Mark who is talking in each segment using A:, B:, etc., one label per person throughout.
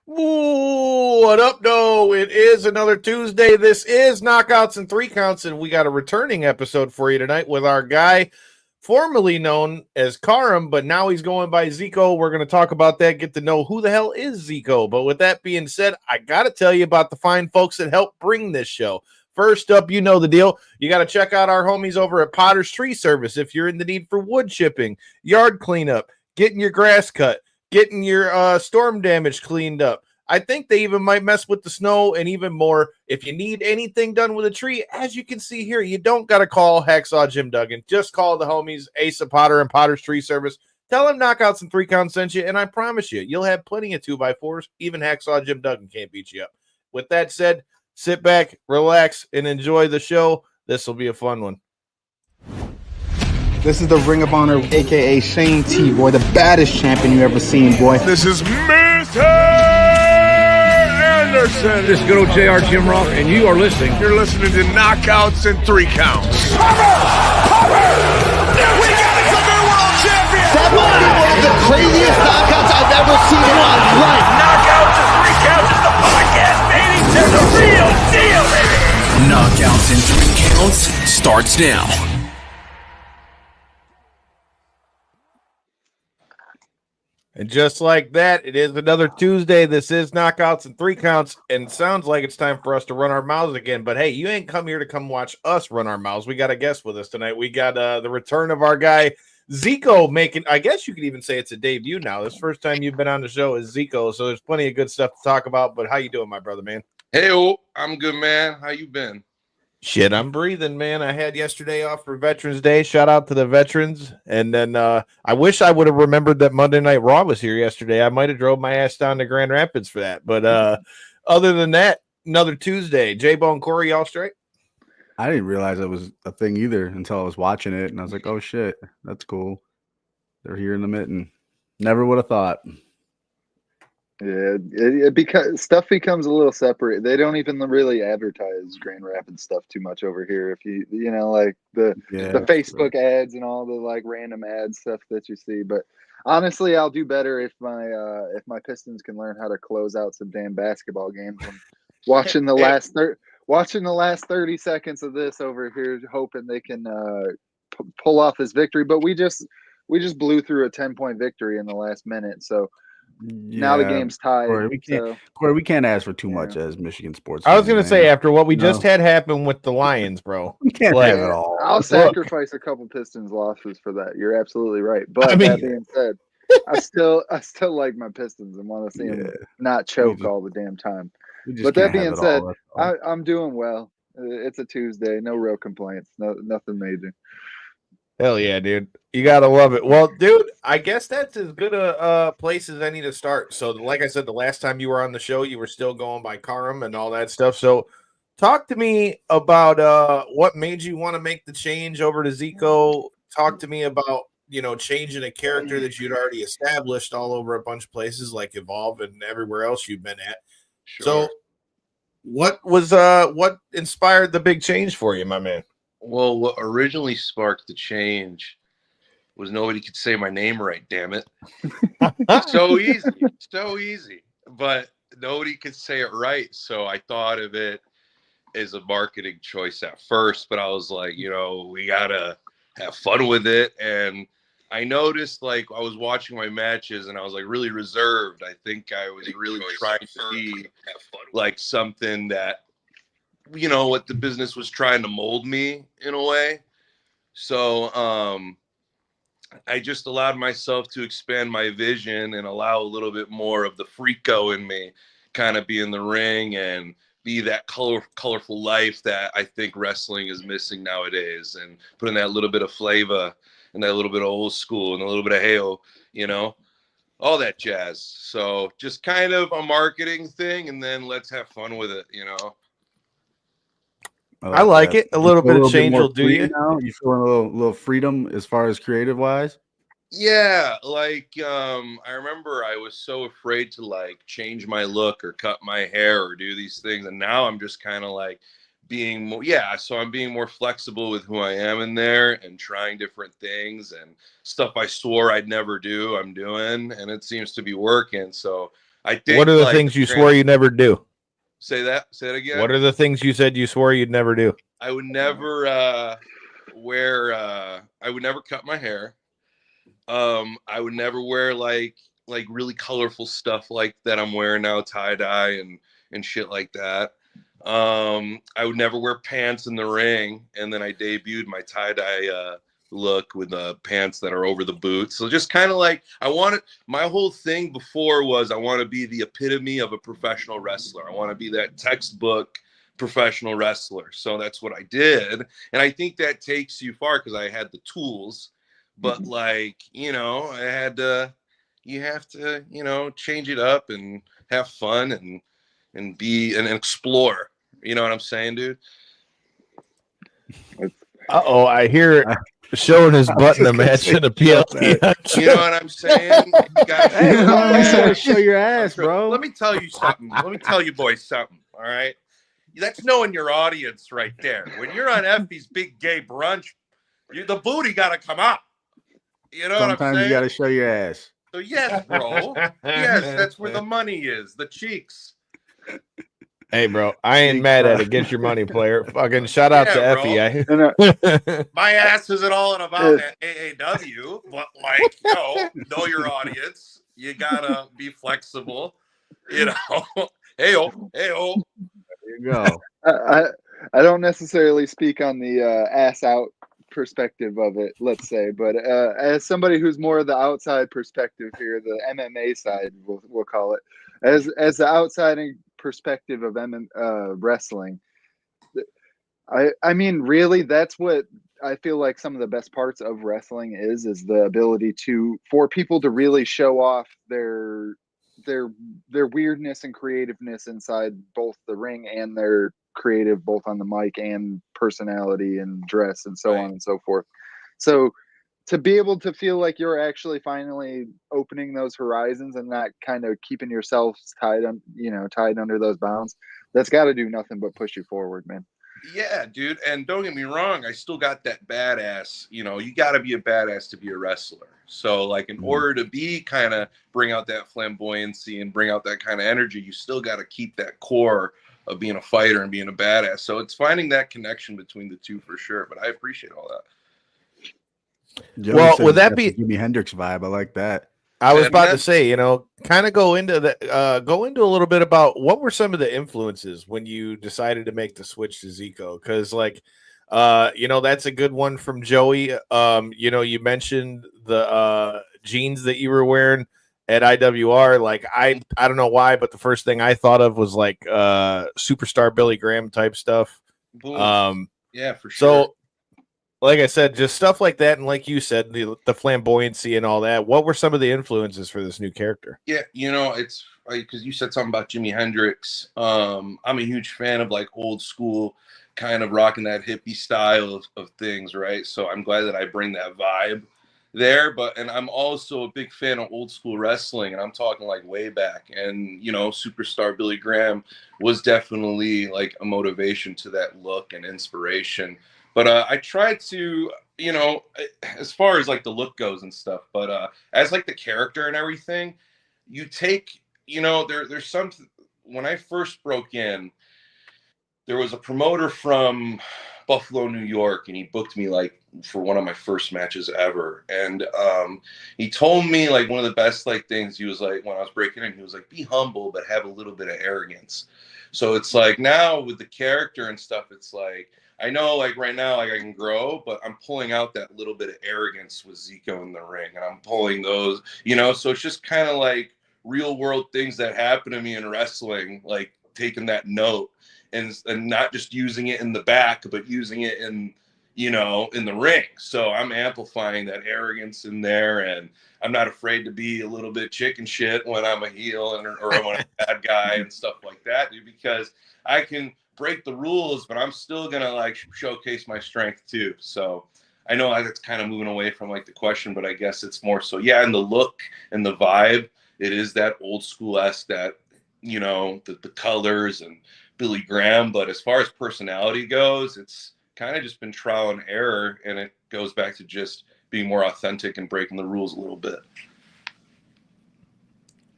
A: Ooh, what up, though? It is another Tuesday. This is Knockouts and Three Counts, and we got a returning episode for you tonight with our guy, formerly known as Karam, but now he's going by Zeeko. We're going to talk about that, get to know who the hell is Zeeko. But with that being said, I got to tell you about the fine folks that help bring this show. First up, you know the deal. You got to check out our homies over at Potter's Tree Service if you're in the need for wood chipping, yard cleanup, getting your grass cut, getting your storm damage cleaned up. I think they even might mess with the snow and even more. If you need anything done with a tree, as you can see here, you don't got to call Hacksaw Jim Duggan. Just call the homies Asa Potter and Potter's Tree Service. Tell them Knockouts and Three Counts sent you, and I promise you, you'll have plenty of 2x4s. Even Hacksaw Jim Duggan can't beat you up. With that said, sit back, relax, and enjoy the show. This will be a fun one.
B: This is the Ring of Honor, a.k.a. Shane T, boy, the baddest champion you ever seen, boy.
C: This is Mitten Anderson.
D: This is good old JR Jim Ross, and you are listening.
C: You're listening to Knockouts and Three Counts.
E: Cover! We got it, the new world champion!
B: That might be one of the craziest knockouts I've ever seen in my life.
E: Knockouts and Three Counts is the podcast, baby! They're the real deal, baby!
F: Knockouts and Three Counts starts now.
A: And just like that, it is another Tuesday. This is Knockouts and Three Counts, and it sounds like it's time for us to run our mouths again. But hey, you ain't come here to come watch us run our mouths. We got a guest with us tonight. We got the return of our guy, Zeeko, making, I guess you could even say it's a debut now. This first time you've been on the show is Zeeko, so there's plenty of good stuff to talk about. But how you doing, my brother, man?
G: Hey, I'm good, man. How you been?
A: Shit, I'm breathing, man. I had yesterday off for Veterans Day. Shout out to the veterans. And then I wish I would have remembered that Monday Night Raw was here yesterday. I might have drove my ass down to Grand Rapids for that. But other than that, another Tuesday. J-Bone, Corey, y'all straight?
B: I didn't realize it was a thing either until I was watching it, and I was like, oh, shit, that's cool. They're here in the Mitten. Never would have thought.
H: Yeah, it stuff becomes a little separate. They don't even really advertise Grand Rapids stuff too much over here. If you know, like the Facebook ads and all the like random ad stuff that you see. But honestly, I'll do better if my Pistons can learn how to close out some damn basketball games. And watching the last 30 seconds of this over here, hoping they can pull off this victory. But we just blew through a 10-point victory in the last minute, so. Now the game's tied.
B: Corey, we can't ask for too much as Michigan sports.
A: I was going to say, after what we just had happen with the Lions, bro.
B: We can't have it all.
H: I'll sacrifice a couple Pistons losses for that. You're absolutely right. But that being said, I still like my Pistons and want to see them not choke all the damn time. But that being said, I'm doing well. It's a Tuesday. No real complaints. Nothing major.
A: Hell yeah, dude. You got to love it. Well, dude, I guess that's as good a place as any to start. So, like I said, the last time you were on the show, you were still going by Karam and all that stuff. So, talk to me about what made you want to make the change over to Zeeko. Talk to me about, changing a character that you'd already established all over a bunch of places like Evolve and everywhere else you've been at. Sure. So, what inspired the big change for you, my man?
G: Well, what originally sparked the change was nobody could say my name right, damn it. So easy. But nobody could say it right. So I thought of it as a marketing choice at first, but I was like, we got to have fun with it. And I noticed, like, I was watching my matches and I was like really reserved. I think I was really trying to be like something that, what the business was trying to mold me in a way. So I just allowed myself to expand my vision and allow a little bit more of the freako in me kind of be in the ring and be that colorful life that I think wrestling is missing nowadays, and putting that little bit of flavor and that little bit of old school and a little bit of hail, all that jazz. So just kind of a marketing thing, and then let's have fun with it,
A: I like it. A little bit of change will do you.
B: Now? You feeling a little freedom as far as creative wise?
G: Yeah, like I remember I was so afraid to like change my look or cut my hair or do these things, and now I'm just kind of like being more, so I'm being more flexible with who I am in there and trying different things, and stuff I swore I'd never do, I'm doing, and it seems to be working. So I think.
A: What are the
G: like,
A: things you swore you'd never do?
G: Say that again.
A: What are the things you said you swore you'd never do?
G: I would never wear. I would never cut my hair. I would never wear like really colorful stuff like that I'm wearing now, tie dye and shit like that. I would never wear pants in the ring, and then I debuted my tie dye look with the pants that are over the boots. So just kind of like my whole thing before was I want to be the epitome of a professional wrestler. I want to be that textbook professional wrestler. So that's what I did, and I think that takes you far because I had the tools. But like, you know, you have to, you know, change it up and have fun and be and explore. You know what I'm saying, dude?
A: Uh-oh, I hear showing his butt in a match in a PLC.
G: You know what I'm saying? You guys,
B: Hey, show your ass, bro.
G: Let me tell you something. Let me tell you boys something. All right. That's knowing your audience right there. When you're on Effie's Big Gay Brunch, the booty got to come out. You know what I'm saying?
B: Sometimes you got to show your ass.
G: So yes, bro. Yes, that's where the money is. The cheeks.
A: Hey, bro, I ain't mad at it. Get your money, player. Fucking shout out to Effie.
G: My ass isn't all about that AAW, but like, know your audience. You gotta be flexible. You know, hey-o.
B: There you go.
H: I don't necessarily speak on the ass out perspective of it, let's say, but as somebody who's more of the outside perspective here, the MMA side, we'll call it, as the outside perspective of wrestling, I mean, really, that's what I feel like some of the best parts of wrestling is the ability for people to really show off their weirdness and creativeness inside both the ring and their creative both on the mic and personality and dress and so on and so forth. So to be able to feel like you're actually finally opening those horizons and not kind of keeping yourselves tied under those bounds, that's got to do nothing but push you forward, man.
G: Yeah, dude. And don't get me wrong, I still got that badass, you know, you got to be a badass to be a wrestler. So like in order to bring out that flamboyancy and bring out that kind of energy, you still got to keep that core of being a fighter and being a badass. So it's finding that connection between the two for sure. But I appreciate all that.
B: Joey
A: Well,
B: said
A: would that
B: that's
A: be
B: a Jimi Hendrix vibe? I like that.
A: I was about to say, you know, kind of go into a little bit about what were some of the influences when you decided to make the switch to Zeeko? Because like, you know, that's a good one from Joey. You know, you mentioned the jeans that you were wearing at IWR. Like, I don't know why, but the first thing I thought of was like superstar Billy Graham type stuff.
G: Yeah, for sure.
A: So, like I said, just stuff like that, and like you said, the flamboyancy and all that. What were some of the influences for this new character?
G: Yeah, you know, it's because you said something about Jimi Hendrix. I'm a huge fan of like old school, kind of rocking that hippie style of things, right? So I'm glad that I bring that vibe there. And I'm also a big fan of old school wrestling, and I'm talking like way back. And you know, superstar Billy Graham was definitely like a motivation to that look and inspiration. But I tried to, you know, as far as like the look goes and stuff, but as like the character and everything, you take, you know, there's some, when I first broke in, there was a promoter from Buffalo, New York, and he booked me like for one of my first matches ever. And he told me like one of the best like things, he was like, when I was breaking in, he was like, be humble, but have a little bit of arrogance. So it's like now with the character and stuff, it's like, I know like right now, like I can grow, but I'm pulling out that little bit of arrogance with Zeeko in the ring, and I'm pulling those, you know, so it's just kind of like real world things that happen to me in wrestling, like taking that note and not just using it in the back, but using it in, you know, in the ring. So I'm amplifying that arrogance in there, and I'm not afraid to be a little bit chicken shit when I'm a heel or when I'm a bad guy and stuff like that, dude, because I can break the rules, but I'm still gonna like showcase my strength too. So I know that's kind of moving away from like the question, but I guess it's more so, yeah, and the look and the vibe, it is that old school-esque, that, you know, the colors and Billy Graham. But as far as personality goes, it's kind of just been trial and error, and it goes back to just being more authentic and breaking the rules a little bit.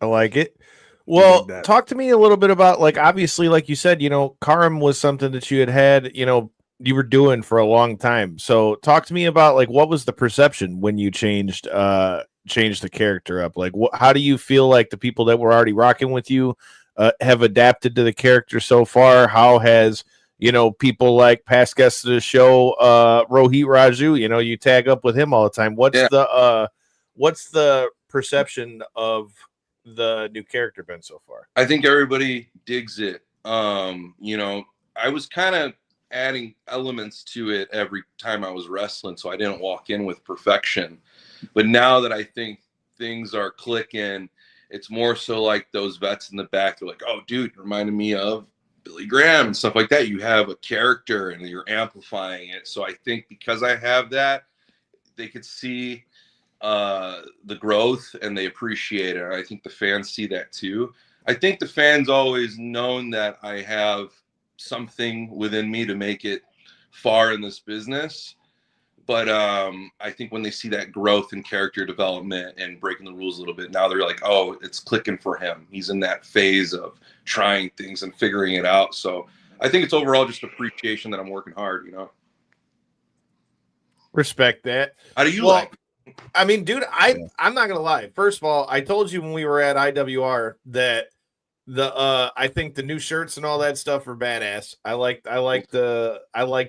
A: I like it. Well,
B: that.
A: talk to me a little bit about, like, obviously, like you said, Karam was something that you had, you were doing for a long time. So talk to me about, like, what was the perception when you changed the character up? Like, how do you feel like the people that were already rocking with you have adapted to the character so far? How has, people like past guests of the show, Rohit Raju, you tag up with him all the time. What's the perception of the new character been so far?
G: I think everybody digs it. I was kind of adding elements to it every time I was wrestling, so I didn't walk in with perfection. But now that I think things are clicking, it's more so like those vets in the back. They're like, "Oh, dude, you reminded me of Billy Graham and stuff like that." You have a character and you're amplifying it. So I think because I have that, they could see the growth and they appreciate it. I think the fans see that too. I think the fans always known that I have something within me to make it far in this business. But I think when they see that growth and character development and breaking the rules a little bit, now they're like, oh, it's clicking for him. He's in that phase of trying things and figuring it out. So I think it's overall just appreciation that I'm working hard,
A: Respect that.
G: How do you like it?
A: I mean, dude, I'm not gonna lie. First of all, I told you when we were at IWR that I think the new shirts and all that stuff are badass. I like the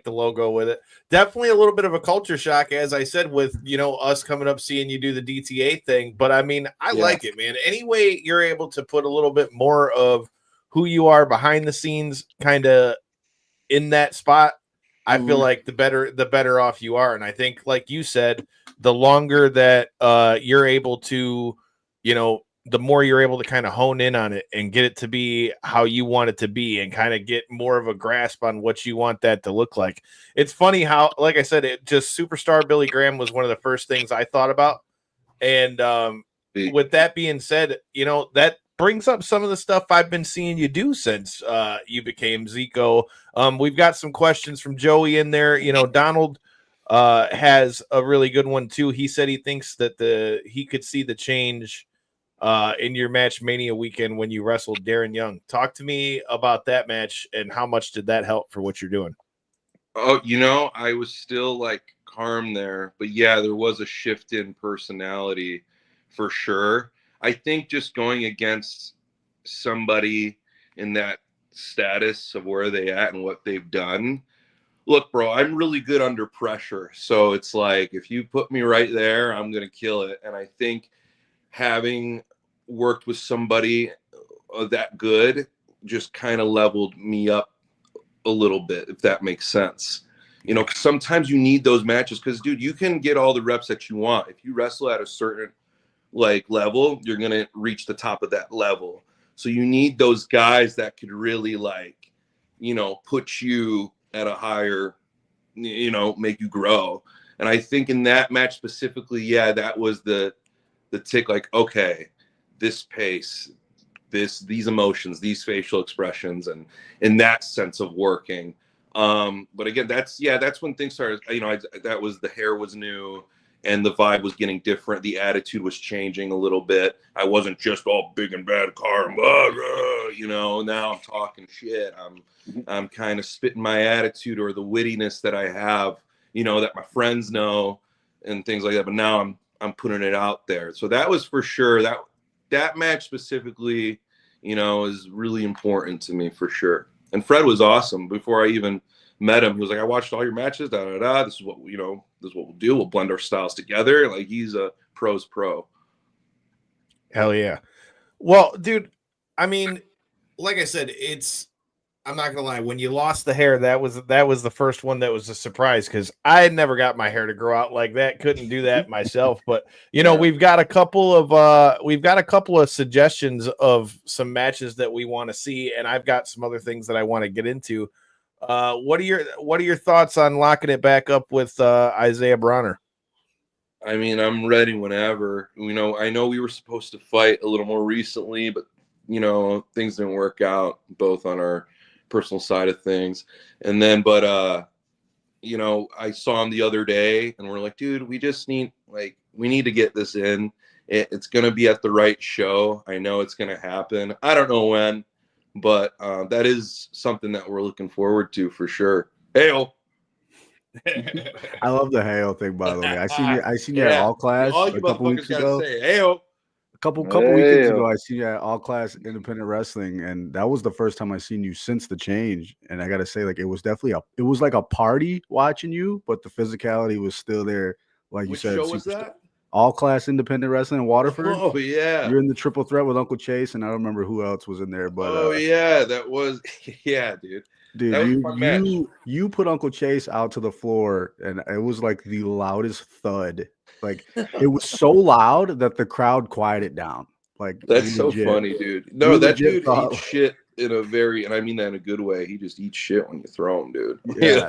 A: logo with it. Definitely a little bit of a culture shock, as I said, with us coming up seeing you do the DTA thing. But I mean, I like it, man. Any way you're able to put a little bit more of who you are behind the scenes, kind of in that spot, I feel like the better off you are. And I think, like you said, the longer that you're able to, the more you're able to kind of hone in on it and get it to be how you want it to be and kind of get more of a grasp on what you want that to look like. It's funny how, like I said, Superstar Billy Graham was one of the first things I thought about. And with that being said, that brings up some of the stuff I've been seeing you do since you became Zeeko. We've got some questions from Joey in there. Donald has a really good one too. He said he thinks that he could see the change in your match Mania weekend when you wrestled Darren Young. Talk to me about that match and how much did that help for what you're doing?
G: Oh, I was still like calm there, but yeah, there was a shift in personality for sure. I think just going against somebody in that status of where they at and what they've done. Look, bro, I'm really good under pressure. So it's like, if you put me right there, I'm going to kill it. And I think having worked with somebody that good just kind of leveled me up a little bit, if that makes sense. 'Cause sometimes you need those matches because, dude, you can get all the reps that you want. If you wrestle at a certain level, you're going to reach the top of that level. So you need those guys that could really put you at a higher, make you grow. And I think in that match specifically, yeah, that was the tick, like, okay, this pace, these emotions, these facial expressions, and in that sense of working. But again, that's when things started, that was, the hair was new and the vibe was getting different. The attitude was changing a little bit. I wasn't just all big and bad Karam, now I'm talking shit. I'm kind of spitting my attitude or the wittiness that I have, that my friends know and things like that. But now I'm putting it out there. So that was for sure. That match specifically, is really important to me for sure. And Fred was awesome. Before I even met him, he was like, I watched all your matches, this is what we'll do. We'll blend our styles together. Like, he's a pro's pro.
A: Hell yeah. Well, dude, I mean, like I said, I'm not gonna lie, when you lost the hair, that was the first one that was a surprise, because I had never got my hair to grow out like that. Couldn't do that myself. But we've got a couple of suggestions of some matches that we want to see, and I've got some other things that I want to get into. What are your thoughts on locking it back up with Isaiah Bronner?
G: I mean, I'm ready whenever. I know we were supposed to fight a little more recently, but things didn't work out, both on our personal side of things. And then, but I saw him the other day and we're like, dude, we just need, we need to get this in. It's going to be at the right show. I know it's going to happen. I don't know when, but that is something that we're looking forward to for sure. Hail.
B: I love the hail thing, by the way. I seen you at All Class
G: All you
B: a couple weeks
G: motherfuckers gotta
B: ago.
G: say hail.
B: A couple weekends ago, I seen you at All Class Independent Wrestling, and that was the first time I seen you since the change. And I gotta say, like, it was definitely it was like a party watching you, but the physicality was still there. Like
G: Which
B: you said,
G: show was that?
B: All Class Independent Wrestling in Waterford.
G: Oh yeah,
B: you're in the triple threat with Uncle Chase, and I don't remember who else was in there. But
G: yeah, that was dude.
B: Dude, you put Uncle Chase out to the floor, and it was like the loudest thud. Like it was so loud that the crowd quieted down. Like
G: that's so funny, dude. No, that dude eats shit in a very, and I mean that in a good way. He just eats shit when you throw him, dude.
B: Yeah.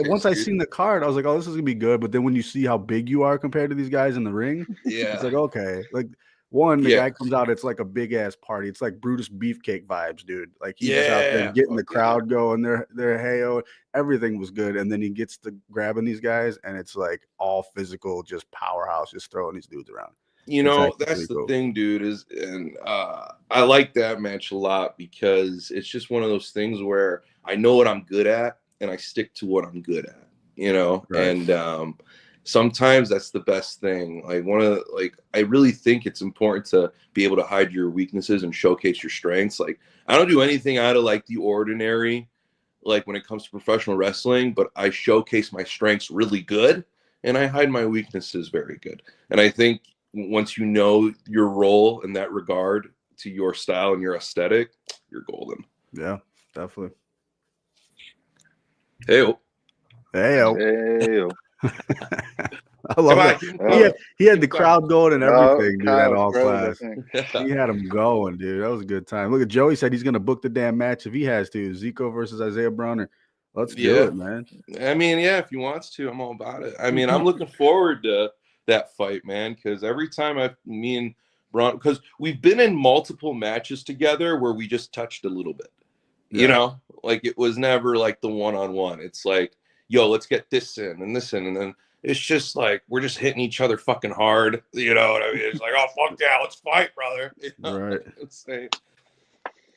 B: Once I seen the card, I was like, "Oh, this is gonna be good." But then when you see how big you are compared to these guys in the ring, it's like, okay, like. The guy comes out, it's like a big ass party. It's like Brutus Beefcake vibes, dude. Like he's just out there getting the crowd going. Their hey-o, everything was good. And then he gets to grabbing these guys, and it's like all physical, just powerhouse, just throwing these dudes around.
G: You know, that's the thing, dude, and I like that match a lot because it's just one of those things where I know what I'm good at and I stick to what I'm good at, you know, and sometimes that's the best thing. Like I really think it's important to be able to hide your weaknesses and showcase your strengths. Like I don't do anything out of like the ordinary, like when it comes to professional wrestling, but I showcase my strengths really good and I hide my weaknesses very good. And I think once you know your role in that regard to your style and your aesthetic, you're golden.
B: Yeah, definitely.
G: Hey-o.
B: I love that. He had the crowd going and everything, dude, at All Class. He had him going, dude. That was a good time. Look at Joey said he's going to book the damn match if he has to. Zeeko versus Isaiah Bronner. Let's do it, man.
G: I mean, yeah, if he wants to, I'm all about it. I mean, I'm looking forward to that fight, man, because every time me and Bron, because we've been in multiple matches together where we just touched a little bit, you know, like it was never like the one-on-one. It's like, yo, let's get this in and this in, and then it's just like we're just hitting each other fucking hard, you know what I mean? It's like, oh fuck yeah, let's fight, brother. You know?
B: Right.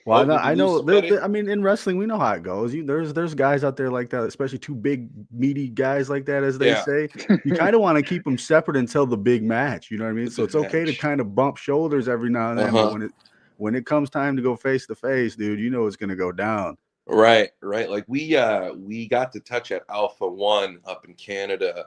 B: Well, I know. I mean, in wrestling, we know how it goes. There's guys out there like that, especially two big, meaty guys like that, as they say. You kind of want to keep them separate until the big match. You know what I mean? So it's okay to kind of bump shoulders every now and then. But when it comes time to go face to face, dude, you know it's gonna go down.
G: Right. Like we got to touch at Alpha 1 up in Canada,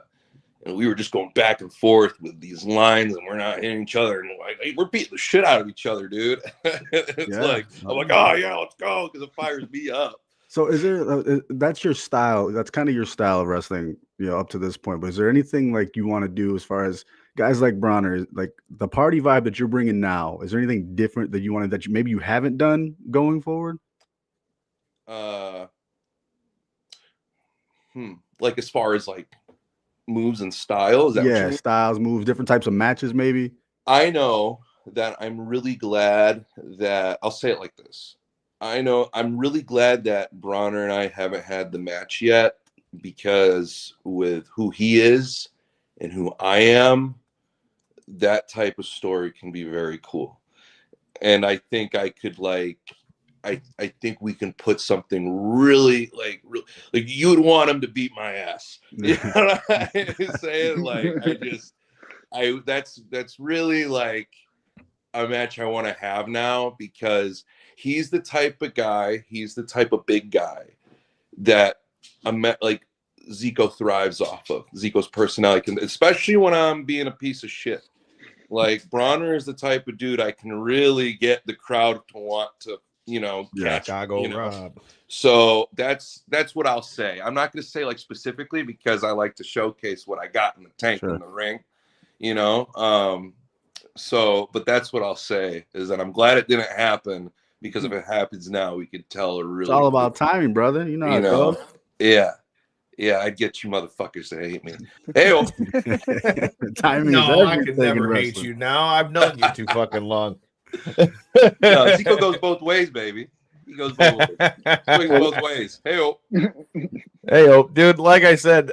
G: and we were just going back and forth with these lines, and we're not hitting each other, and like we're beating the shit out of each other, dude. It's like I'm like, oh yeah, let's go, because it fires me up.
B: So is there that's your style? That's kind of your style of wrestling, you know, up to this point. But is there anything like you want to do as far as guys like Bronner, like the party vibe that you're bringing now? Is there anything different that you wanted that maybe you haven't done going forward?
G: Like as far as like moves and styles,
B: styles, moves, different types of matches, maybe.
G: I know that I'm really glad that I'll say it like this. I know I'm really glad that Bronner and I haven't had the match yet, because with who he is and who I am, that type of story can be very cool. And I think I could I think we can put something really like you would want him to beat my ass. You know what I'm saying? Like that's really like a match I want to have now, because he's the type of guy, he's the type of big guy that like Zeeko thrives off of. Zeeko's personality, especially when I'm being a piece of shit. Like Bronner is the type of dude I can really get the crowd to want to, you know, catch.
A: Chicago
G: you know?
A: Rob. So
G: that's what I'll say. I'm not going to say like specifically, because I like to showcase what I got in the tank in the ring, you know. But that's what I'll say, is that I'm glad it didn't happen, because if it happens now, we could tell a really.
B: It's all about timing, brother. You know how it goes.
G: Yeah, I'd get you motherfuckers to hate me. Hey,
B: timing.
A: No, I could never hate you. Now I've known you too fucking long.
G: No, Zeeko goes both ways, baby. He goes both ways. Swings both ways. Hey-o.
A: Hey, dude, like I said,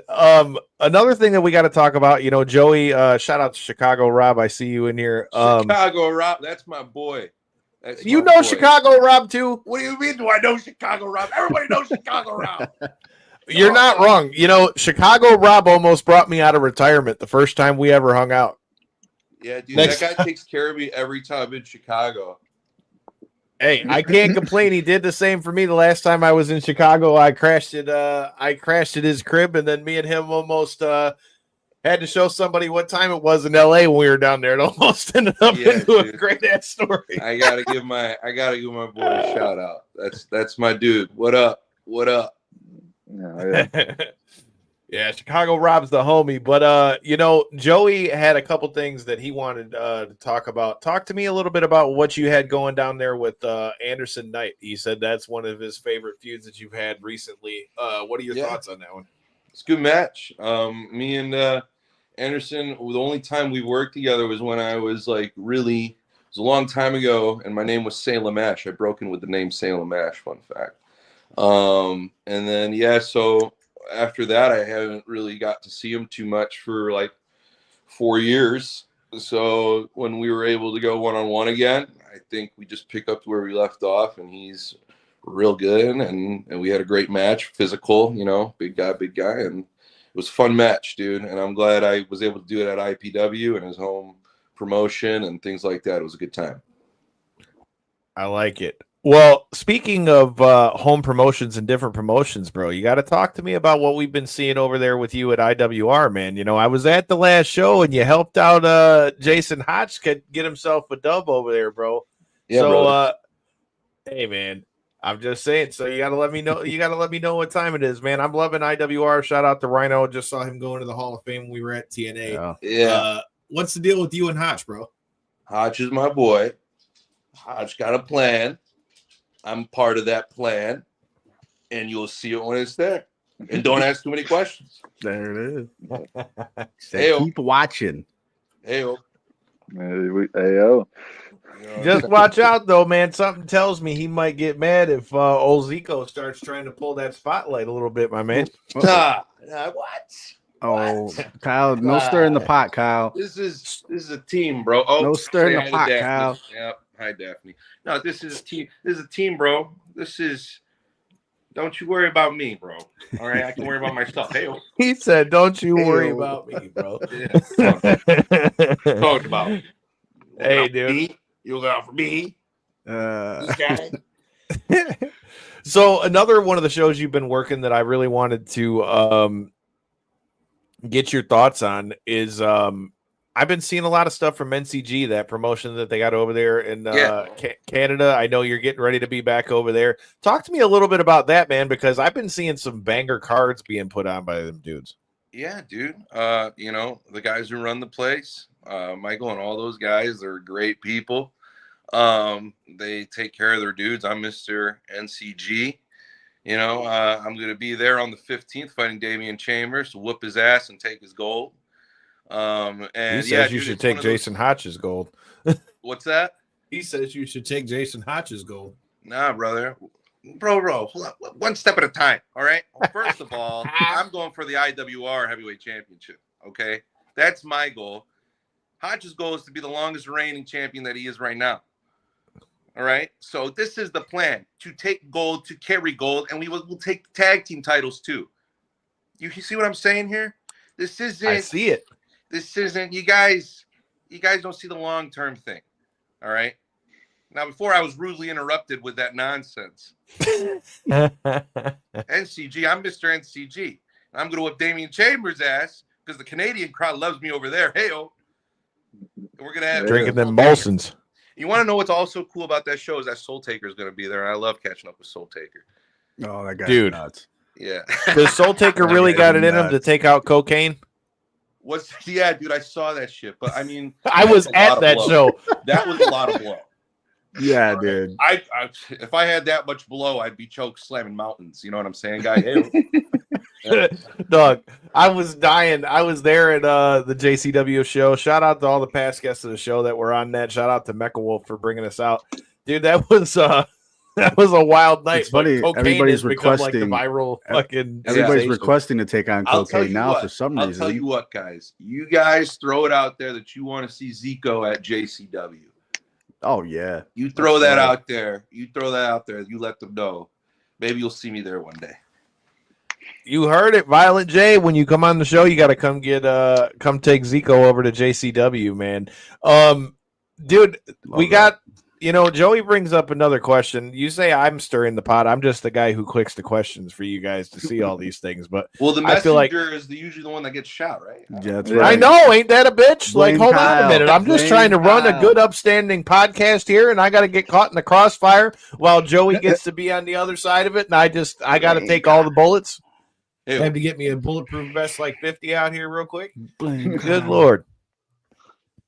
A: another thing that we got to talk about, Joey, shout out to Chicago Rob. I see you in here.
G: Chicago Rob, that's my boy.
A: You know Chicago Rob too?
G: What do you mean? Do I know Chicago Rob? Everybody knows Chicago Rob.
A: You're not wrong. Chicago Rob almost brought me out of retirement the first time we ever hung out.
G: Yeah, dude, that guy takes care of me every time I'm in Chicago.
A: Hey, I can't complain. He did the same for me the last time I was in Chicago. I crashed at his crib, and then me and him almost had to show somebody what time it was in LA when we were down there. It almost ended up into a great ass story.
G: I gotta give my boy a shout out. That's my dude. What up? What up?
A: Yeah, Chicago Rob's the homie. But Joey had a couple things that he wanted to talk about. Talk to me a little bit about what you had going down there with Anderson Knight. He said that's one of his favorite feuds that you've had recently. What are your thoughts on that one?
G: It's a good match. Me and Anderson, the only time we worked together was when I was it was a long time ago, and my name was Salem Ash. I broke in with the name Salem Ash, fun fact. And then, so after that, I haven't really got to see him too much for 4 years. So when we were able to go one-on-one again, I think we just pick up where we left off, and he's real good, and we had a great match, physical, big guy, and it was a fun match, dude. And I'm glad I was able to do it at IPW and his home promotion and things like that. It was a good time.
A: I like it. Well, speaking of home promotions and different promotions, bro, you got to talk to me about what we've been seeing over there with you at IWR, man. I was at the last show, and you helped out Jason Hotch get himself a dub over there, bro.
G: Yeah,
A: so, hey, man, I'm just saying. So you got to let me know. You got to let me know what time it is, man. I'm loving IWR. Shout out to Rhino. Just saw him go into the Hall of Fame when we were at TNA.
G: Yeah.
A: What's the deal with you and Hotch, bro?
G: Hotch is my boy. Hotch got a plan. I'm part of that plan, and you'll see it when it's there. And don't ask too many questions.
B: There it is. Keep watching.
G: Heyo.
H: Heyo.
A: Just watch out, though, man. Something tells me he might get mad if old Zeeko starts trying to pull that spotlight a little bit, my man.
G: What?
B: Oh, Kyle, no stir in the pot, Kyle.
G: This is a team, bro. Oh,
B: no stir in the pot, Kyle.
G: Yep. Hi, Daphne. No, this is a team. This is a team, bro. Don't you worry about me, bro. All right, I can worry about myself. Hey,
A: he said, "Don't you worry about me, bro."
G: Talk about.
A: Hey, dude,
G: me? You look out for me. This guy.
A: So another one of the shows you've been working that I really wanted to get your thoughts on is I've been seeing a lot of stuff from NCG, that promotion that they got over there in Canada. I know you're getting ready to be back over there. Talk to me a little bit about that, man, because I've been seeing some banger cards being put on by them dudes.
G: Yeah, dude. The guys who run the place, Michael and all those guys, they're great people. They take care of their dudes. I'm Mr. NCG. I'm going to be there on the 15th fighting Damian Chambers to whoop his ass and take his gold. And
A: he says you should take Jason Hotch's gold.
G: What's that?
A: He says you should take Jason Hotch's gold.
G: Nah, brother. Bro, hold on. One step at a time. All right. Well, first of all, I'm going for the IWR Heavyweight Championship. Okay, that's my goal. Hotch's goal is to be the longest reigning champion that he is right now. All right. So this is the plan: to take gold, to carry gold, and we'll take tag team titles too. You see what I'm saying here? This isn't.
A: I see it.
G: This isn't. You guys don't see the long-term thing. All right. Now, before I was rudely interrupted with that nonsense. NCG, I'm Mr. NCG. I'm going to whip Damian Chambers' ass because the Canadian crowd loves me over there. Hey-o. We're going to have
A: drinking them Molsons.
G: You want to know what's also cool about that show is that Soul Taker is going to be there, and I love catching up with Soul Taker.
B: Oh, that guy's
A: dude.
B: Nuts.
G: Yeah.
A: Does Soul Taker really got it in him to take out cocaine?
G: Yeah, dude, I saw that shit. But I mean,
A: I was at that show.
G: That was a lot of blow.
B: Yeah, right. Dude.
G: I if I had that much blow, I'd be choke slamming mountains. You know what I'm saying, guy? Hey.
A: Dog, I was dying. I was there at the JCW show. Shout out to all the past guests of the show that were on that. Shout out to Mecha Wolf for bringing us out, dude. That was That was a wild night.
B: It's funny.
A: Cocaine
B: Everybody's
A: has become like the
B: requesting
A: viral fucking.
B: Everybody's
A: sensation.
B: requesting to take on cocaine now for some reason.
G: I'll tell you what, guys. You guys throw it out there that you want to see Zeeko at JCW.
B: Oh yeah.
G: You throw that out there. You throw that out there. You let them know. Maybe you'll see me there one day.
A: You heard it, Violent J. When you come on the show, you got to come take Zeeko over to JCW, man. Dude, we got, Joey brings up another question. You say I'm stirring the pot. I'm just the guy who clicks the questions for you guys to see all these things. But
G: well, the
A: messenger
G: I feel like is usually the one that gets shot, right?
B: Yeah, that's right.
A: I know, ain't that a bitch?
B: Blame
A: hold
B: Kyle.
A: on a minute. I'm just trying to run a good, upstanding podcast here, and I got to get caught in the crossfire while Joey gets to be on the other side of it, and I got to take all the bullets.
G: Ew.
A: Have to get me a bulletproof vest like 50 out here real quick. Good Lord.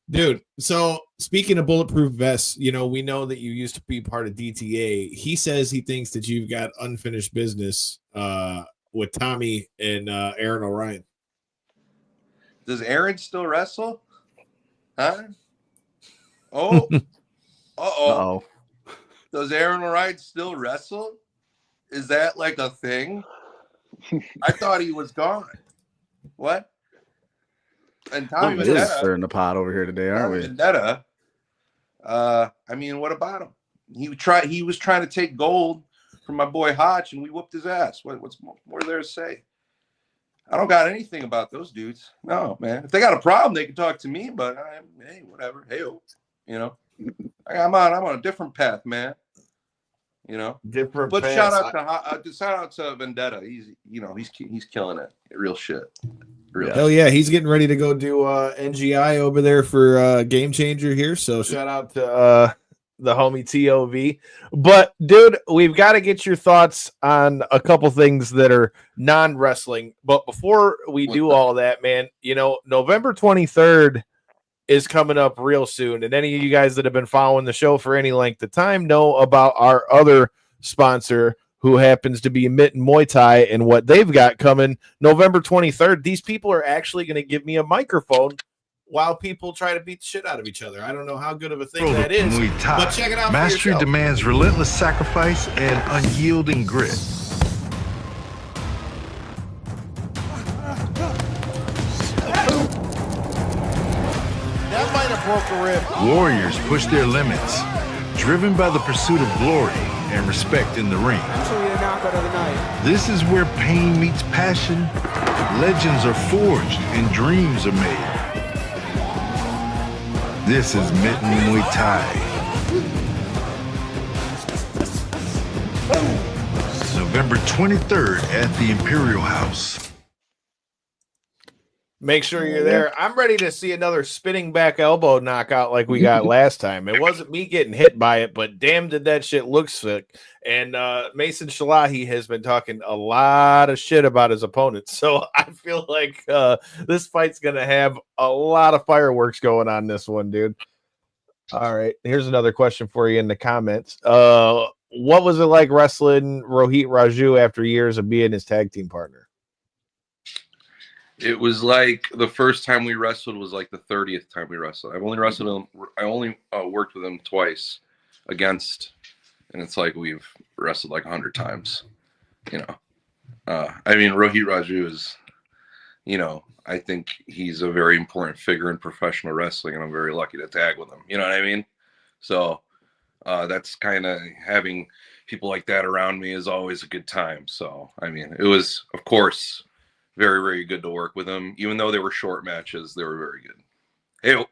I: Dude, so speaking of bulletproof vests, we know that you used to be part of DTA. He says he thinks that you've got unfinished business with Tommy and Aaron O'Ryan.
G: Does Aaron still wrestle? Huh? Oh. Uh-oh. Does Aaron O'Ryan still wrestle? Is that like a thing? I thought he was gone. What? And Tommy
B: Vendetta. Stirring the pot over here today, aren't we?
G: Vendetta. I mean, what about him? He was trying to take gold from my boy Hotch, and we whooped his ass. What's more there to say? I don't got anything about those dudes. No, man. If they got a problem, they can talk to me. But hey, whatever. Hey, I'm on a different path, man.
A: Different.
G: But
A: paths.
G: shout out to Vendetta. He's killing it. Real shit.
I: Hell yeah, he's getting ready to go do NGI over there for Game Changer here. So shout out to
A: the homie TOV. But dude, we've got to get your thoughts on a couple things that are non-wrestling. But before we do all that, man, November 23rd is coming up real soon. And any of you guys that have been following the show for any length of time know about our other sponsor, who happens to be Mitten Muay Thai, and what they've got coming November 23rd. These people are actually going to give me a microphone while people try to beat the shit out of each other. I don't know how good of a thing that is,
C: Muay Thai.
A: but check it out.
C: Mastery demands relentless sacrifice and unyielding grit.
A: That might have broke a rib.
C: Warriors push their limits, driven by the pursuit of glory and respect in the ring. This is where pain meets passion, legends are forged, and dreams are made. This is Mitten Muay Thai. November 23rd at the Imperial House.
A: Make sure you're there. I'm ready to see another spinning back elbow knockout like we got last time. It wasn't me getting hit by it, but damn did that shit look sick. And Mason Shalahi has been talking a lot of shit about his opponent. So I feel like this fight's going to have a lot of fireworks going on this one, dude. All right. Here's another question for you in the comments. What was it like wrestling Rohit Raju after years of being his tag team partner?
G: It was like the first time we wrestled was like the 30th time we wrestled. I've only wrestled him. I only worked with him twice against, and it's like we've wrestled like 100 times. I mean, Rohit Raju is, I think he's a very important figure in professional wrestling, and I'm very lucky to tag with him. You know what I mean? So that's kind of, having people like that around me is always a good time. So, I mean, it was, of course, very, very good to work with him. Even though they were short matches, they were very good.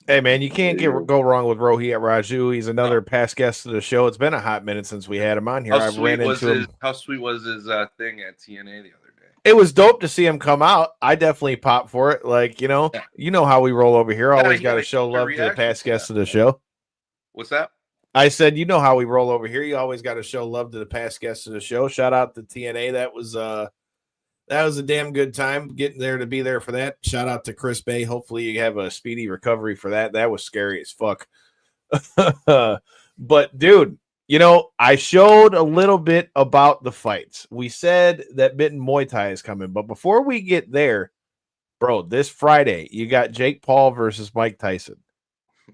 G: Hey, man, you can't go wrong with Rohit Raju. He's another past guest of the show. It's been a hot minute since we had him on here. I ran into him. How sweet was his thing at TNA the other day? It was dope to see him come out. I definitely popped for it. Like, you know how we roll over here. Always got to show love to the past guests of the show. What's that? I said, you know how we roll over here. You always got to show love to the past guests of the show. Shout out to TNA. That was a damn good time getting there to be there for that. Shout out to Chris Bay. Hopefully you have a speedy recovery for that. That was scary as fuck. But dude, I showed a little bit about the fights. We said that Mitten Muay Thai is coming, but before we get there, bro, this Friday you got Jake Paul versus Mike Tyson.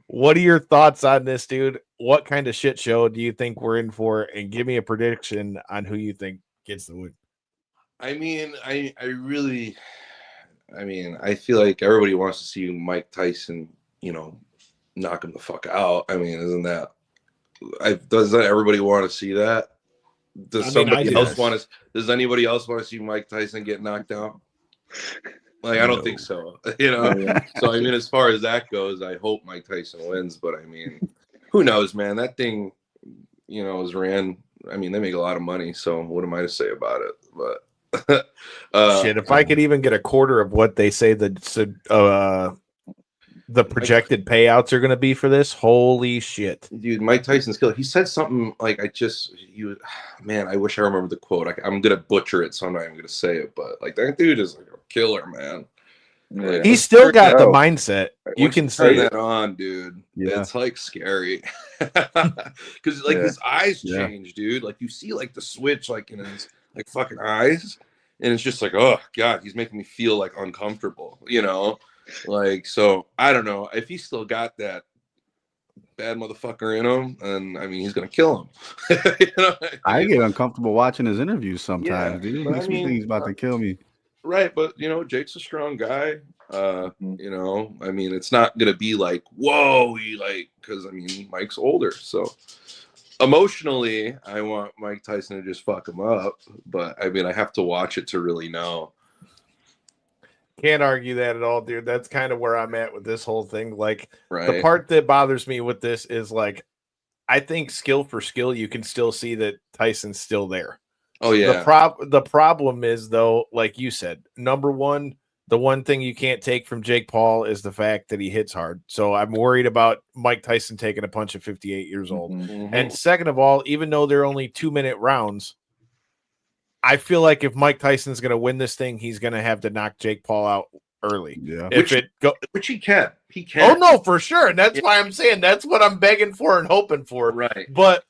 A: What are your thoughts on this, dude? What kind of shit show do you think we're in for? And give me a prediction on who you think gets the win.
G: I mean, I feel like everybody wants to see Mike Tyson, knock him the fuck out. I mean, doesn't everybody want to see that? Does anybody else want to see Mike Tyson get knocked out? Like, I don't think so. So I mean, as far as that goes, I hope Mike Tyson wins, but I mean, who knows, man? That thing, is ran. I mean, they make a lot of money, so what am I to say about it? But
A: shit, if I could even get a quarter of what they say the projected payouts are going to be for this, holy shit,
G: dude! Mike Tyson's killer. He said something like, I wish I remember the quote. I'm gonna butcher it, so I'm not even gonna say it. But like, that dude is like a killer, man.
A: Like, he's still got the mindset. You can say
G: that on, dude. Yeah. It's like scary because his eyes change, dude. Like, you see like the switch like in his like fucking eyes, and it's just like, oh god, he's making me feel like uncomfortable, like, so I don't know if he's still got that bad motherfucker in him, and I mean, he's gonna kill him.
B: I get uncomfortable watching his interviews sometimes, dude. Makes me think he's about to kill me.
G: Right, but Jake's a strong guy. I mean, it's not gonna be like, whoa, because I mean, Mike's older, so emotionally, I want Mike Tyson to just fuck him up. But I mean, I have to watch it to really know.
A: Can't argue that at all, dude. That's kind of where I'm at with this whole thing. Like, the part that bothers me with this is like, I think skill for skill, you can still see that Tyson's still there.
G: Oh yeah.
A: The problem is, though, like you said, number one, the one thing you can't take from Jake Paul is the fact that he hits hard. So I'm worried about Mike Tyson taking a punch at 58 years old.
G: Mm-hmm.
A: And second of all, even though they're only 2-minute rounds, I feel like if Mike Tyson's going to win this thing, he's going to have to knock Jake Paul out early.
B: Yeah.
G: Which he can. He can.
A: Oh, no, for sure. And that's why I'm saying that's what I'm begging for and hoping for.
G: Right.
A: But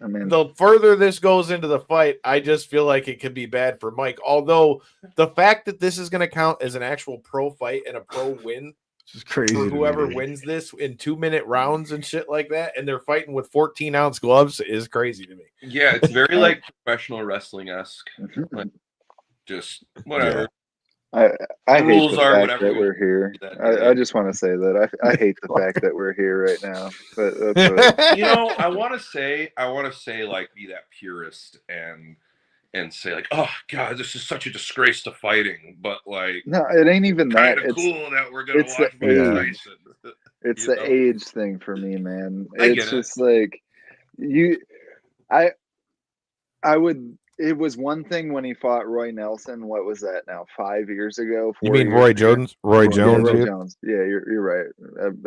H: I mean,
A: the further this goes into the fight, I just feel like it could be bad for Mike. Although the fact that this is going to count as an actual pro fight and a pro win
B: is crazy
A: for whoever wins this in 2-minute rounds and shit like that, and they're fighting with 14-ounce gloves, is crazy to me.
G: Yeah, it's very like professional wrestling-esque. Like, just whatever.
H: Yeah. I hate
G: rules
H: the
G: are
H: fact that we're here. I just want to say that I hate the fact that we're here right now. But that's what,
G: I want to say like, be that purist and say like, oh god, this is such a disgrace to fighting. But like,
H: no, it ain't even that.
G: It's cool that we're gonna watch Mike Tyson.
H: It's the age thing for me, man.
G: I
H: It's just like I would. It was one thing when he fought Roy Nelson. What was that now? 5 years ago?
A: You mean Roy Jones? Roy Jones?
H: Roy Jones. Yeah, you're right.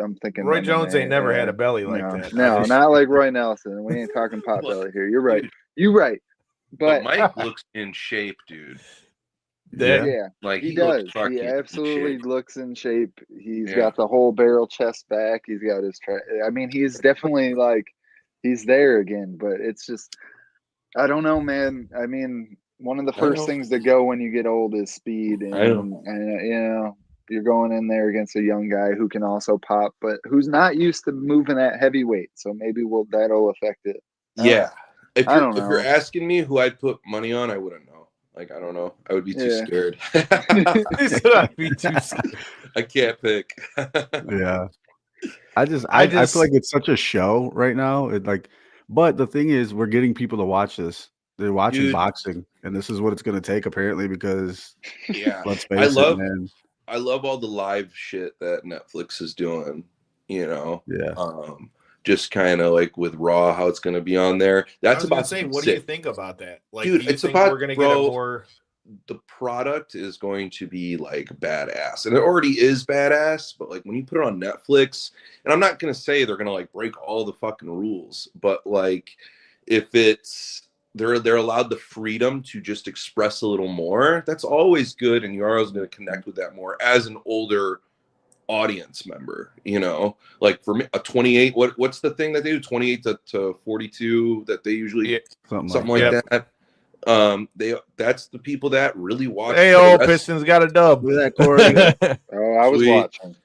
H: I'm thinking
A: Roy Jones ain't never had a belly like that.
H: No, not like Roy Nelson. We ain't talking pot belly here. You're right. You're right. But
G: Mike looks in shape, dude.
H: Yeah,
G: like
H: he does. He absolutely looks in shape. He's got the whole barrel chest back. He's got his I mean, he's definitely like he's there again. But it's just. I don't know, man. I mean, one of the first things to go when you get old is speed, and you're going in there against a young guy who can also pop, but who's not used to moving at heavyweight. So maybe that'll affect it.
G: Yeah. If you're asking me who I'd put money on, I wouldn't know. Like, I don't know. I would be too scared.
A: I'd be too scared.
G: I can't pick.
B: Yeah. I feel like it's such a show right now. But the thing is, we're getting people to watch this. They're watching boxing, and this is what it's going to take, apparently, because let's face it, man.
G: I love all the live shit that Netflix is doing,
B: Yeah.
G: Just kind of like with Raw, how it's going to be on there. That's about to say,
A: what do you think about that? Like,
G: dude,
A: do you think we're going to get a more...
G: The product is going to be like badass, and it already is badass, but like when you put it on Netflix, and I'm not going to say they're going to like break all the fucking rules, but like if they're allowed the freedom to just express a little more, that's always good, and you're always going to connect with that more as an older audience member, like for me, a 28, what's the thing that they do, 28 to 42 that they usually something like that.
J: That's the people that really watch.
A: Hey, old Pistons got a dub.
B: Look at that, Corey.
H: Oh, I was watching.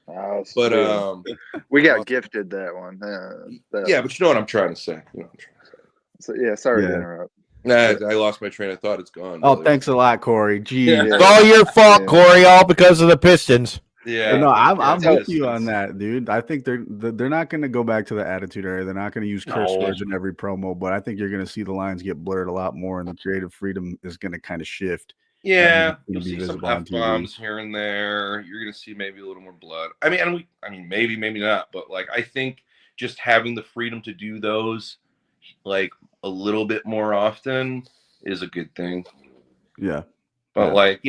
J: But
H: we got gifted that one.
J: Yeah, but you know what I'm trying to say.
H: So, yeah, sorry to interrupt.
J: Nah, I lost my train of thought. It's gone.
B: Oh, thanks a lot, Corey. Gee,
A: it's all your fault, Corey. All because of the Pistons.
J: Yeah,
B: no, I'm with you on that, dude. I think they're not going to go back to the Attitude Era. They're not going to use curse words in every promo, but I think you're going to see the lines get blurred a lot more, and the creative freedom is going to kind of shift.
J: Yeah, you'll see some F-bombs here and there. You're going to see maybe a little more blood. I mean, maybe not, but like I think just having the freedom to do those like a little bit more often is a good thing.
B: Yeah.
J: But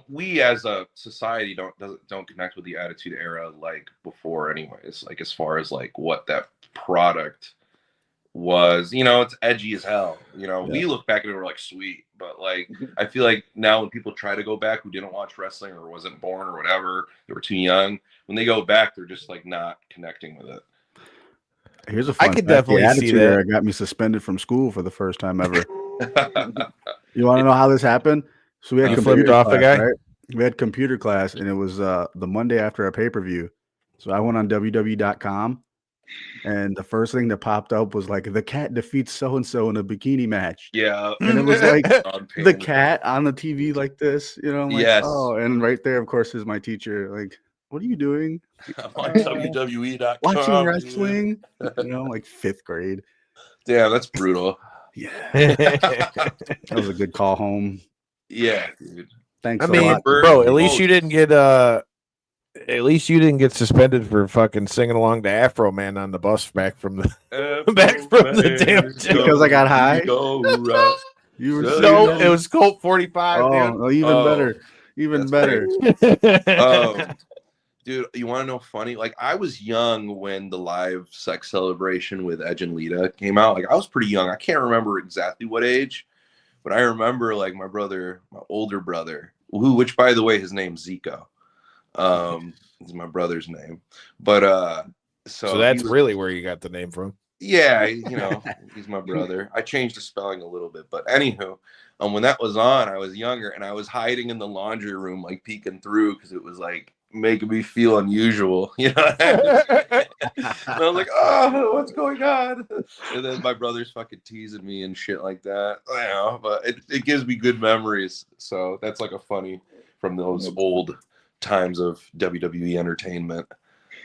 J: we as a society don't connect with the Attitude Era like before anyways, like as far as like what that product was, it's edgy as hell. We look back at it, we're like sweet, but like I feel like now when people try to go back who didn't watch wrestling or wasn't born or whatever, they were too young, when they go back they're just like not connecting with it.
B: Here's a fun fact.
A: Definitely
B: the Attitude
A: see that.
B: Era got me suspended from school for the first time ever. You want to know how this happened? So we had computer class, right? We had computer class, and it was the Monday after a pay-per-view. So I went on WWE.com, and the first thing that popped up was like, the cat defeats so-and-so in a bikini match.
J: Yeah.
B: And it was like the cat on the TV like this, I'm like,
J: yes.
B: Oh, and right there, of course, is my teacher. Like, what are you doing?
J: I'm on WWE.com.
B: Watching wrestling? Like 5th grade.
J: Yeah, that's brutal.
B: Yeah. That was a good call home.
J: Yeah, dude.
B: Thanks.
A: I mean, bro, at least you didn't get suspended for fucking singing along to Afro Man on the bus back from the damn gym.
B: Because I got high.
A: You were it was Colt 45.
B: Even better.
J: Dude, you want to know funny? Like, I was young when the live sex celebration with Edge and Lita came out. Like, I was pretty young. I can't remember exactly what age, but I remember like my older brother, which by the way, his name's Zeeko. Is my brother's name. But so
A: that's really where you got the name from.
J: Yeah, he's my brother. I changed the spelling a little bit, but anywho, when that was on, I was younger and I was hiding in the laundry room, like peeking through because it was like making me feel unusual, And I was like, oh, what's going on? And then my brother's fucking teasing me and shit like that. But it gives me good memories. So that's like a funny from those old times of WWE entertainment.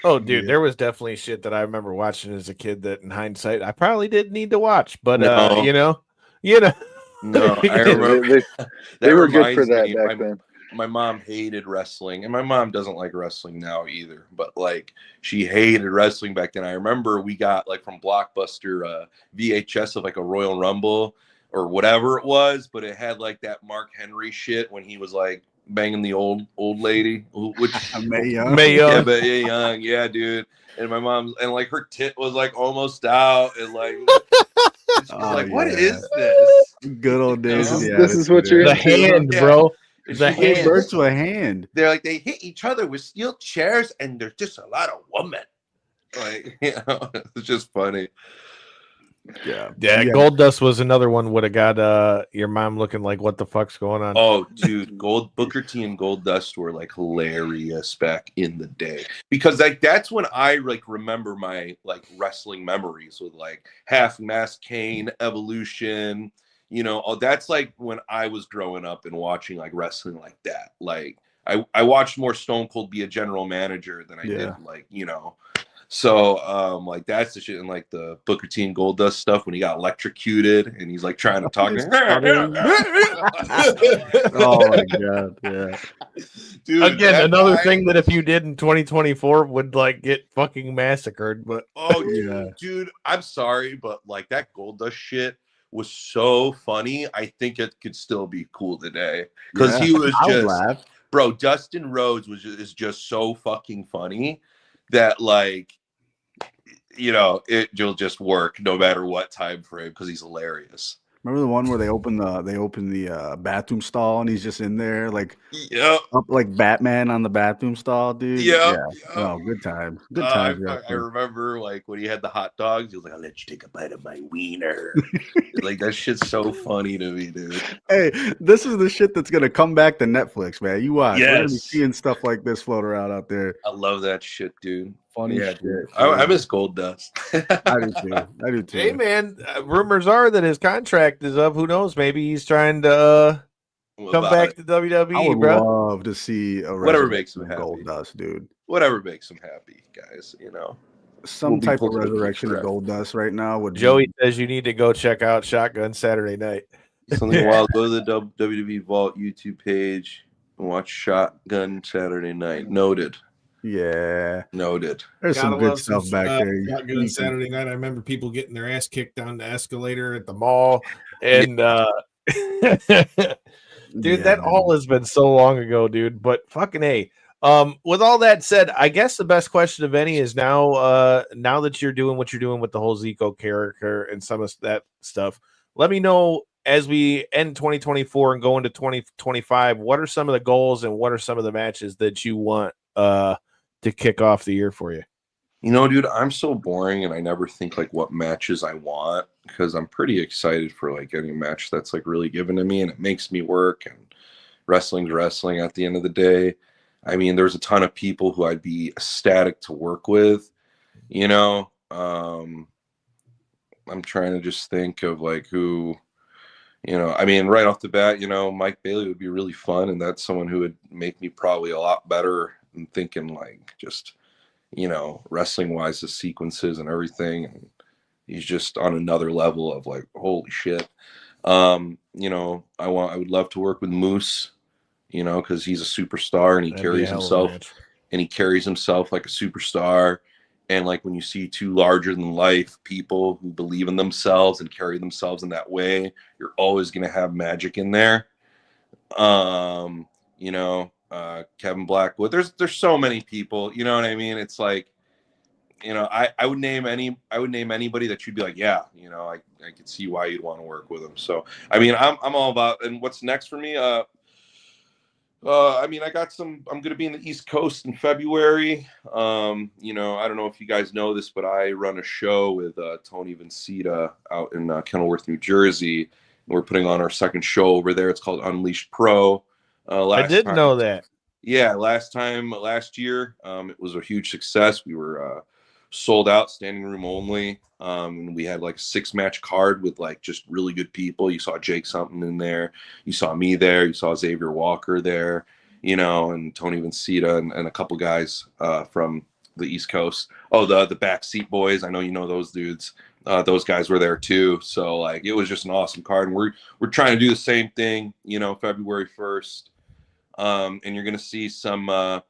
A: Oh, dude, there was definitely shit that I remember watching as a kid that in hindsight I probably didn't need to watch, but
J: No, I remember
H: they were good for that back then.
J: My mom hated wrestling, and my mom doesn't like wrestling now either, but like she hated wrestling back then. I remember we got like from Blockbuster VHS of like a Royal Rumble or whatever it was, but it had like that Mark Henry shit when he was like banging the old lady, which
B: Mae Young.
J: Yeah, dude. And my mom's and like her tit was like almost out, and like she's like, "What is this?"
B: Good old days.
H: This is what you're
A: the hand, bro. The hand.
B: Bird to a hand.
J: They're like they hit each other with steel chairs, and there's just a lot of women. Like it's just funny.
B: Yeah.
A: Goldust was another one. Would have got your mom looking like, what the fuck's going on?
J: Oh, dude, Booker T and Goldust were like hilarious back in the day because like that's when I like remember my like wrestling memories with like Half Mask Kane, Evolution. That's like when I was growing up and watching like wrestling like that. Like I watched more Stone Cold be a general manager than I did like So like that's the shit, and like the Booker T and Goldust stuff when he got electrocuted and he's like trying to talk.
B: Oh my god, yeah.
A: Dude, again, another thing that if you did in 2024 would like get fucking massacred. But
J: dude, I'm sorry, but like that Goldust shit was so funny. I think it could still be cool today because he was just bro. Dustin Rhodes is just so fucking funny that like it'll just work no matter what time frame because he's hilarious.
B: Remember the one where they open the bathroom stall and he's just in there like up like Batman on the bathroom stall, dude. Yeah. Oh, good times. Good times.
J: I remember like when he had the hot dogs, he was like, "I'll let you take a bite of my wiener." Like that shit's so funny to me, dude.
B: Hey, this is the shit that's gonna come back to Netflix, man. You watch. We're gonna be seeing stuff like this float around out there.
J: I love that shit, dude.
B: Funny shit.
J: Dude. I miss Gold Dust.
B: I do too.
A: Hey, man, rumors are that his contract is up. Who knows? Maybe he's trying to come back to WWE,
B: I would
A: bro.
B: love to see
J: whatever makes him happy.
B: Gold Dust, dude.
J: Whatever makes him happy, guys. You know,
B: some type of resurrection of Gold Dust right now would.
A: Joey says you need to go check out Shotgun Saturday Night.
J: Something wild. Go to the WWE Vault YouTube page and watch Shotgun Saturday Night. Noted.
B: Yeah.
J: Noted.
B: There's some good stuff back there.
I: Shotgun Saturday Night. I remember people getting their ass kicked down the escalator at the mall.
A: And dude, that all has been so long ago, dude. But fucking A. With all that said, I guess the best question of any is now that you're doing what you're doing with the whole Zeeko character and some of that stuff, let me know as we end 2024 and go into 2025, what are some of the goals and what are some of the matches that you want to kick off the year for you?
J: You know, dude, I'm so boring and I never think like what matches I want because I'm pretty excited for like any match that's like really given to me and it makes me work, and wrestling's wrestling at the end of the day. I mean, there's a ton of people who I'd be ecstatic to work with, you know. I'm trying to just think of like who, you know, I mean, right off the bat, you know, Mike Bailey would be really fun, and that's someone who would make me probably a lot better in thinking like just, you know, wrestling wise, the sequences and everything. And he's just on another level of like, holy shit. You know, I would love to work with Moose, you know, because he's a superstar and he carries himself like a superstar. And like when you see two larger than life people who believe in themselves and carry themselves in that way, you're always going to have magic in there. You know, Kevin Blackwood, there's so many people, you know what I mean? It's like, you know, I would name anybody that you'd be like, yeah, you know, I could see why you'd want to work with them. So, I mean, I'm all about, and what's next for me? I mean, I'm going to be in the East Coast in February. You know, I don't know if you guys know this, but I run a show with Tony Vincita out in Kenilworth, New Jersey. We're putting on our second show over there. It's called Unleashed Pro.
A: I didn't know that.
J: Yeah, last year, it was a huge success. We were sold out, standing room only. And we had like a 6-match card with like just really good people. You saw Jake something in there. You saw me there. You saw Xavier Walker there, you know, and Tony Vincita and a couple guys from the East Coast. Oh, the Backseat Boys. I know you know those dudes. Those guys were there too. So like it was just an awesome card. And we're trying to do the same thing, you know, February 1st. And you're going to see some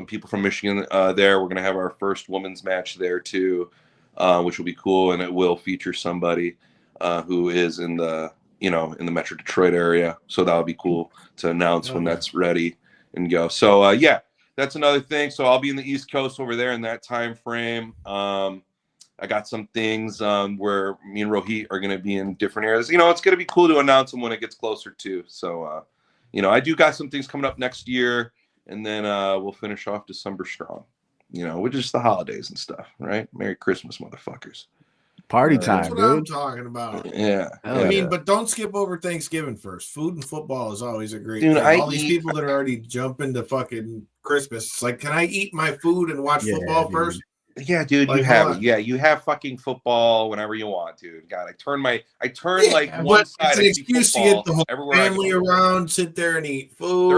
J: people from Michigan there. We're going to have our first women's match there too, which will be cool. And it will feature somebody who is in the Metro Detroit area. So that'll be cool to announce when that's ready and go. So yeah, that's another thing. So I'll be in the East Coast over there in that time frame. I got some things where me and Rohit are going to be in different areas. You know, it's going to be cool to announce them when it gets closer too. So, you know, I do got some things coming up next year, and then we'll finish off December strong, you know, which is the holidays and stuff, right? Merry Christmas, motherfuckers.
B: Party time,
I: That's what
B: dude.
I: I'm talking about.
J: Yeah.
I: I mean, but don't skip over Thanksgiving first. Food and football is always a great
J: Dude,
I: thing. All these people that are already jumping to fucking Christmas, it's like, can I eat my food and watch football first?
J: Yeah, dude, like, you have fucking football whenever you want, dude. God, I turn like one side.
I: It's an excuse to get the whole family around, sit there and eat food.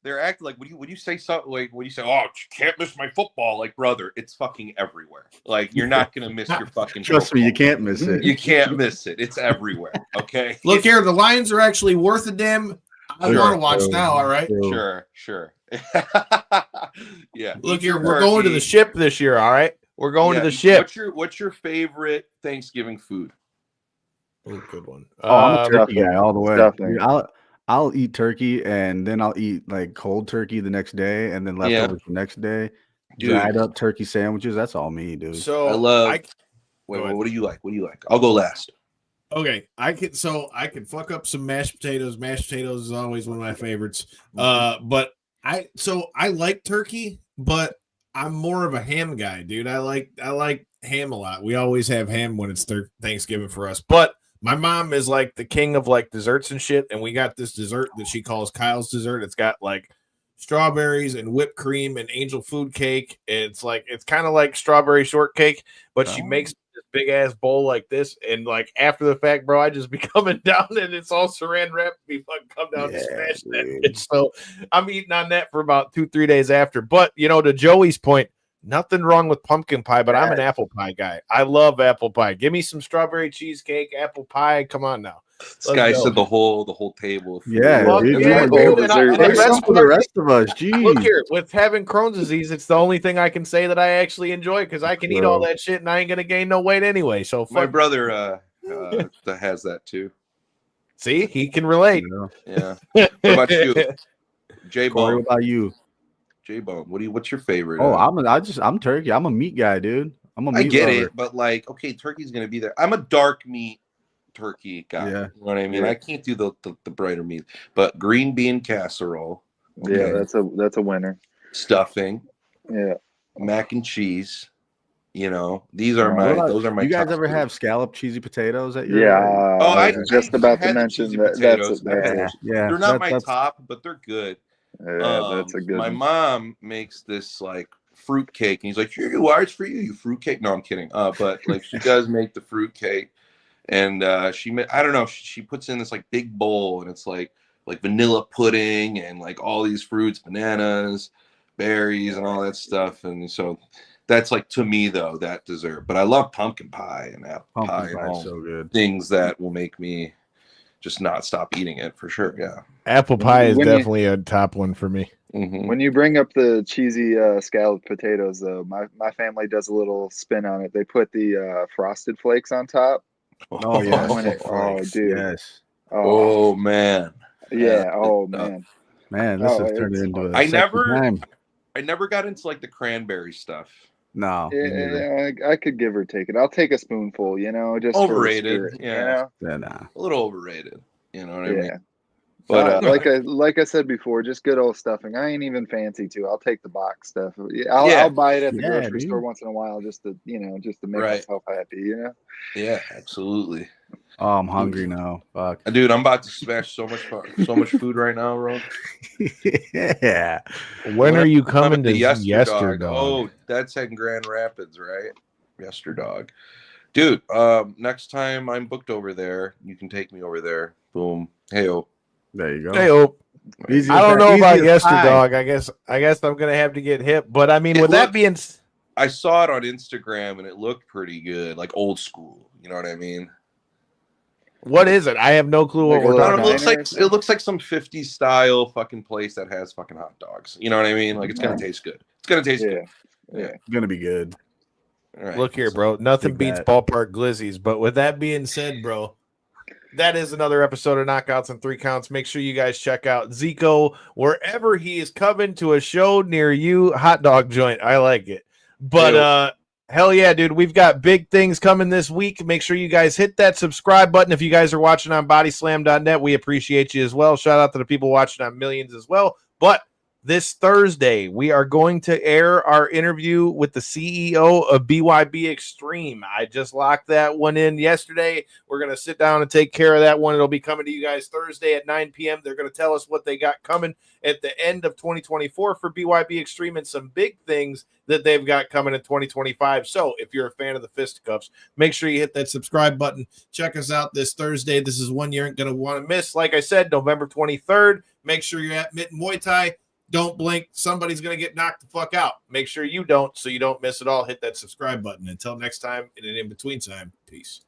J: They're acting like when you say something like when you say, "Oh, you can't miss my football," like, brother, it's fucking everywhere. Like, you're not gonna miss your fucking.
B: Trust
J: football.
B: me, you can't miss it.
J: You can't miss it. It's everywhere. Okay.
I: Look here, the Lions are actually worth a damn. I want to watch now. All right.
J: Sure. Yeah.
A: Look here, we're going to the ship this year. All right. We're going to the ship.
J: What's your favorite Thanksgiving food?
A: Oh, good one.
B: I'm a turkey guy all the way.
H: Definitely.
B: I'll eat turkey and then I'll eat like cold turkey the next day and then leftovers the next day. Dude. Dried up turkey sandwiches. That's all me, dude.
A: So
J: I love. What do you like? What do you like? I'll go last.
I: Okay, I can fuck up some mashed potatoes. Mashed potatoes is always one of my favorites. But I like turkey, but I'm more of a ham guy, dude. I like ham a lot. We always have ham when it's Thanksgiving for us. But my mom is like the king of like desserts and shit, and we got this dessert that she calls Kyle's dessert. It's got like strawberries and whipped cream and angel food cake. It's kind of like strawberry shortcake, but she makes this big ass bowl like this, and like after the fact, bro, I just be coming down and it's all saran wrap. Be fucking come down and smash that bitch. So I'm eating on that for about 2-3 days after. But to Joey's point, nothing wrong with pumpkin pie, but I'm an apple pie guy. I love apple pie. Give me some strawberry cheesecake, apple pie. Come on now.
J: This guy said the whole table.
B: Yeah, dude.
H: Yeah,
B: for the rest of us. Jeez.
A: Look here, with having Crohn's disease, it's the only thing I can say that I actually enjoy because I can eat all that shit and I ain't gonna gain no weight anyway. So
J: my brother that has that too.
A: See, he can relate.
J: Yeah. What about you,
B: J-Bone? What about you,
J: J-Bone? What's your favorite?
B: Oh, I'm turkey. I'm a meat guy, dude. I'm a meat
J: I get
B: lover.
J: it, but like, okay, turkey's gonna be there. I'm a dark meat turkey guy.
B: Yeah.
J: You know what I mean? I can't do the brighter meat, but green bean casserole.
H: Okay. Yeah, that's a winner.
J: Stuffing.
H: Yeah.
J: Mac and cheese. These are those are my.
B: You guys ever have scalloped cheesy potatoes at your?
H: Yeah.
J: I
H: was just about to mention that.
B: Yeah,
J: they're not my top, but they're good.
H: Yeah, that's a good.
J: My mom makes this like fruit cake, and he's like, "Why it's for you? You fruit cake?" No, I'm kidding. But like she does make the fruit cake. And I don't know, she puts in this like big bowl, and it's like vanilla pudding and like all these fruits, bananas, berries, and all that stuff. And so that's like, to me though, that dessert. But I love pumpkin pie and apple pie and all
B: so good.
J: Things that will make me just not stop eating it for sure. Yeah,
A: apple pie is definitely a top one for me.
J: Mm-hmm.
H: When you bring up the cheesy scalloped potatoes, though, my family does a little spin on it. They put the frosted flakes on top.
B: Oh yeah!
H: Dude!
B: Yes.
J: Oh man!
H: Yeah! Oh man!
B: Man, this has turned into a.
J: I never got into like the cranberry stuff.
B: No.
H: Yeah, I could give or take it. I'll take a spoonful. Just
J: overrated.
H: Yeah.
B: Nah.
J: A little overrated. You know what I mean?
H: But like I said before, just good old stuffing. I ain't even fancy too. I'll take the box stuff. I'll buy it at the grocery store once in a while, just to make myself happy.
J: Yeah, absolutely.
B: Oh, I'm hungry now. Fuck,
J: dude, I'm about to smash so much food right now, bro.
B: Yeah.
A: When are you coming to Yesterdog?
J: Oh, that's in Grand Rapids, right? Yesterdog, dude. Next time I'm booked over there, you can take me over there. Boom. Hey-o.
B: There you go.
A: Hey-o. I don't know about Yesterdog. I guess I'm gonna have to get hip. But I mean, that being,
J: I saw it on Instagram and it looked pretty good, like old school. You know what I mean?
A: What is it? I have no clue what we're talking
J: about. It looks like some 50s style fucking place that has fucking hot dogs. You know what I mean? Like it's gonna taste good. It's gonna taste good. Yeah,
B: it's gonna be good.
J: All right.
A: Look here, bro. Nothing beats ballpark glizzies. But with that being said, bro, that is another episode of Knockouts and 3 Counts. Make sure you guys check out Zeeko wherever he is coming to a show near you. Hot dog joint. I like it. But hell yeah, dude. We've got big things coming this week. Make sure you guys hit that subscribe button. If you guys are watching on bodyslam.net, we appreciate you as well. Shout out to the people watching on Millions as well. But this Thursday, we are going to air our interview with the CEO of BYB Extreme. I just locked that one in yesterday. We're going to sit down and take care of that one. It'll be coming to you guys Thursday at 9 p.m. They're going to tell us what they got coming at the end of 2024 for BYB Extreme and some big things that they've got coming in 2025. So if you're a fan of the fisticuffs, make sure you hit that subscribe button. Check us out this Thursday. This is one you aren't going to want to miss. Like I said, November 23rd. Make sure you're at Mitten Muay Thai. Don't blink. Somebody's going to get knocked the fuck out. Make sure you don't, so you don't miss it all. Hit that subscribe button. Until next time, and in between time, peace.